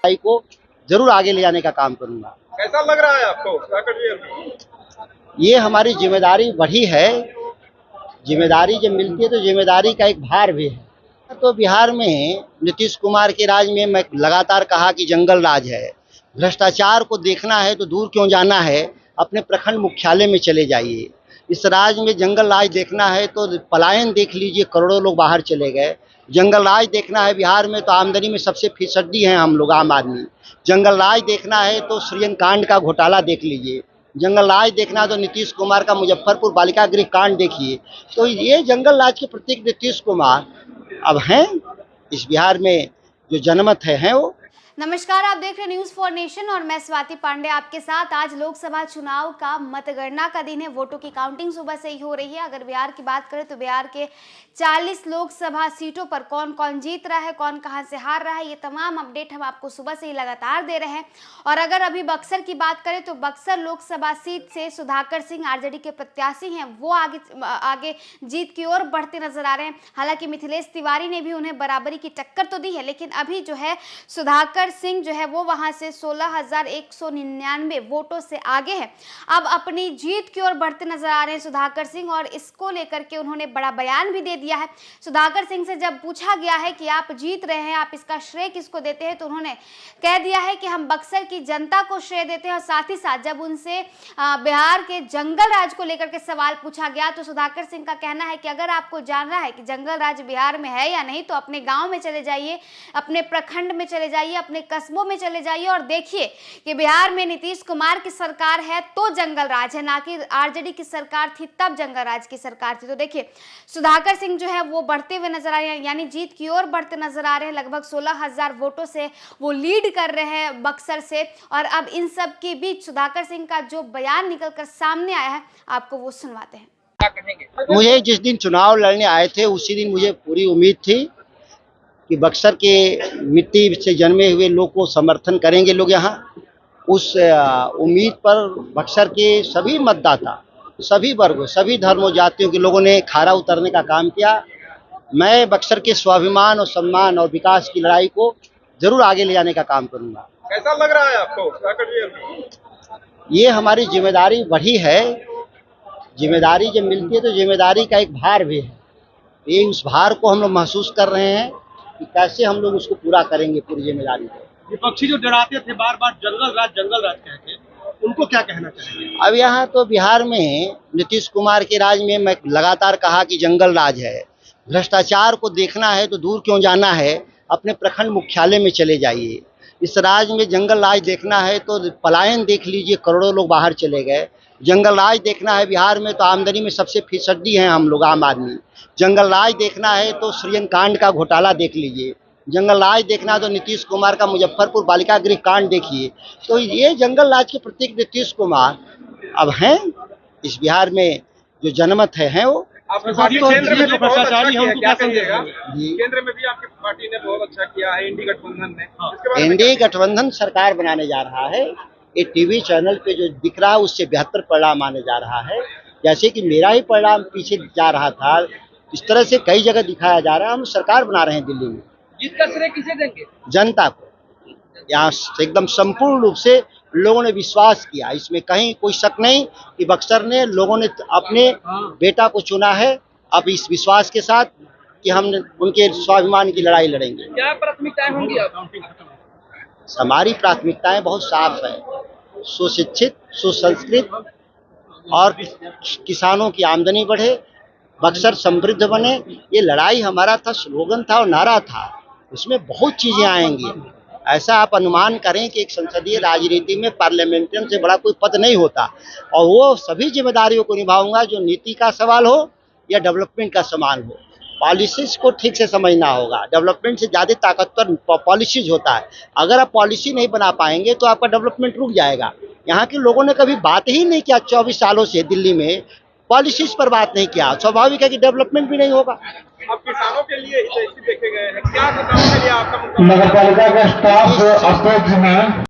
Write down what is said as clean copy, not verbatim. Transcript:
लड़ाई को जरूर आगे ले जाने का काम करूंगा। कैसा लग रहा है आपको सुधाकर जी अभी? ये हमारी जिम्मेदारी बढ़ी है। जिम्मेदारी जब मिलती है तो जिम्मेदारी का एक भार भी है। तो बिहार में नीतीश कुमार के राज में मैं लगातार कहा कि जंगल राज है। भ्रष्टाचार को देखना है तो दूर क्यों जाना है, अपने प्रखंड मुख्यालय में चले जाइए। इस राज में जंगल राज देखना है तो पलायन देख लीजिए, करोड़ों लोग बाहर चले गए। जंगल राज देखना है बिहार में तो आमदनी में सबसे फीसदी हैं हम लोग, आम आदमी। जंगल राज देखना है तो सृजन कांड का घोटाला देख लीजिए। जंगल राज देखना है तो नीतीश कुमार का मुजफ्फरपुर बालिका गृह कांड देखिए। तो ये जंगल राज के प्रतीक नीतीश कुमार अब हैं इस बिहार में, जो जनमत है वो। नमस्कार, आप देख रहे हैं न्यूज़ फॉर नेशन और मैं स्वाति पांडे आपके साथ। आज लोकसभा चुनाव का मतगणना का दिन है। वोटों की काउंटिंग सुबह से ही हो रही है। अगर बिहार की बात करें तो बिहार के 40 लोकसभा सीटों पर कौन कौन जीत रहा है, कौन कहां से हार रहा है, ये तमाम अपडेट हम आपको सुबह से ही लगातार दे रहे हैं। और अगर अभी बक्सर की बात करें तो बक्सर लोकसभा सीट से सुधाकर सिंह आरजेडी के प्रत्याशी हैं, वो आगे जीत की ओर बढ़ते नजर आ रहे हैं। हालांकि मिथिलेश तिवारी ने भी उन्हें बराबरी की टक्कर तो दी है, लेकिन अभी जो है सुधाकर सिंह जो है वो वहां से 16,199 वोटों से आगे है। अब अपनी जीत की ओर बढ़ते नजर आ रहे हैं सुधाकर सिंह, और इसको लेकर के उन्होंने बड़ा बयान भी दे दिया है। सुधाकर सिंह से जब पूछा गया है कि आप जीत रहे हैं, आप इसका श्रेय किसको देते हैं, तो उन्होंने कह दिया है कि हम बक्सर की जनता को श्रेय देते हैं। और साथ ही साथ जब उनसे बिहार के जंगल राज को लेकर के सवाल पूछा गया तो सुधाकर सिंह का कहना है कि अगर आपको जानना है कि जंगल राज बिहार में है या नहीं तो अपने गांव में चले जाइए, अपने प्रखंड में चले जाइए, अपने कस्बों में चले जाइए और देखिए कि बिहार में नीतीश कुमार की सरकार है तो जंगल राज है, ना कि आरजेडी की सरकार थी तब जंगल राज की सरकार थी। तो देखिए सुधाकर सिंह जो है वो बढ़ते हुए नजर आ रहे हैं, यानी जीत की ओर बढ़ते नजर आ रहे हैं। लगभग 16,000 वोटों से वो लीड कर रहे हैं बक्सर से। और अब इन सब के बीच सुधाकर सिंह का जो बयान निकलकर सामने आया है, आपको वो सुनवाते हैं। क्या कहेंगे? मुझे जिस दिन चुनाव लड़ने आए थे उसी दिन मुझे पूरी उम्मीद थी कि बक्सर के मिट्टी से जन्मे हुए लोग को समर्थन करेंगे लोग यहाँ। उस उम्मीद पर बक्सर के सभी मतदाता, सभी वर्गों, सभी धर्मों, जातियों के लोगों ने खरा उतरने का काम किया। मैं बक्सर के स्वाभिमान और सम्मान और विकास की लड़ाई को जरूर आगे ले जाने का काम करूंगा। कैसा लग रहा है आपको सुधाकर जी अभी? ये हमारी जिम्मेदारी बढ़ी है। जिम्मेदारी जब मिलती है तो जिम्मेदारी का एक भार भी है। ये उस भार को हम लोग महसूस कर रहे हैं कि कैसे हम लोग उसको पूरा करेंगे, पूरी जिम्मेदारी को। विपक्षी जो डराते थे बार बार जंगल राज कहते, उनको क्या कहना चाहेंगे? अब यहाँ तो बिहार में नीतीश कुमार के राज में मैं लगातार कहा कि जंगल राज है। भ्रष्टाचार को देखना है तो दूर क्यों जाना है, अपने प्रखंड मुख्यालय में चले जाइए। इस राज में जंगल राज देखना है तो पलायन देख लीजिए, करोड़ों लोग बाहर चले गए। जंगल राज देखना है बिहार में तो आमदनी में सबसे फीसदी हैं हम लोग, आम आदमी। जंगल राज देखना है तो सृजन कांड का घोटाला देख लीजिए। जंगल राज देखना है तो नीतीश कुमार का मुजफ्फरपुर बालिका गृह कांड देखिए। तो ये जंगल राज के प्रतीक नीतीश कुमार अब हैं इस बिहार में, जो जनमत है वो। आपकी पार्टी केंद्र में भी भ्रष्टाचारी है, क्या कहिएगा? केंद्र में भी आपकी पार्टी ने बहुत अच्छा किया है, एनडीए गठबंधन ने। एनडीए गठबंधन सरकार बनाने जा रहा है। ये टीवी चैनल पे जो दिख रहा है उससे बेहतर परिणाम आने जा रहा है। जैसे कि मेरा ही परिणाम पीछे जा रहा था, इस तरह से कई जगह दिखाया जा रहा है। हम सरकार बना रहे हैं दिल्ली में। जीत का श्रेय किसे देंगे? जनता को। यहाँ एकदम संपूर्ण रूप से लोगों ने विश्वास किया, इसमें कहीं कोई शक नहीं कि बक्सर ने लोगों ने अपने बेटा को चुना है। अब इस विश्वास के साथ कि हम उनके स्वाभिमान की लड़ाई लड़ेंगे। क्या प्राथमिकताएं होंगी? हमारी प्राथमिकताएं बहुत साफ है। सुशिक्षित, सुसंस्कृत और किसानों की आमदनी बढ़े, बक्सर समृद्ध बने। ये लड़ाई हमारा था, स्लोगन था और नारा था। उसमें बहुत चीजें आएंगी। ऐसा आप अनुमान करें कि एक संसदीय राजनीति में पार्लियामेंटियन से बड़ा कोई पद नहीं होता। और वो सभी जिम्मेदारियों को निभाऊंगा, जो नीति का सवाल हो या डेवलपमेंट का सवाल हो। पॉलिसीज को ठीक से समझना होगा। डेवलपमेंट से ज़्यादा ताकतवर पॉलिसीज होता है। अगर आप पॉलिसी नहीं बना पाएंगे तो आपका डेवलपमेंट रुक जाएगा। यहाँ के लोगों ने कभी बात ही नहीं किया 24 सालों से दिल्ली में, पॉलिसीज पर बात नहीं किया। स्वाभाविक है कि डेवलपमेंट भी नहीं होगा। अब किसानों के लिए हितैषी देखे गए हैं, क्या किसानों के लिए आपका नगर पालिका का स्टाफ अपोज में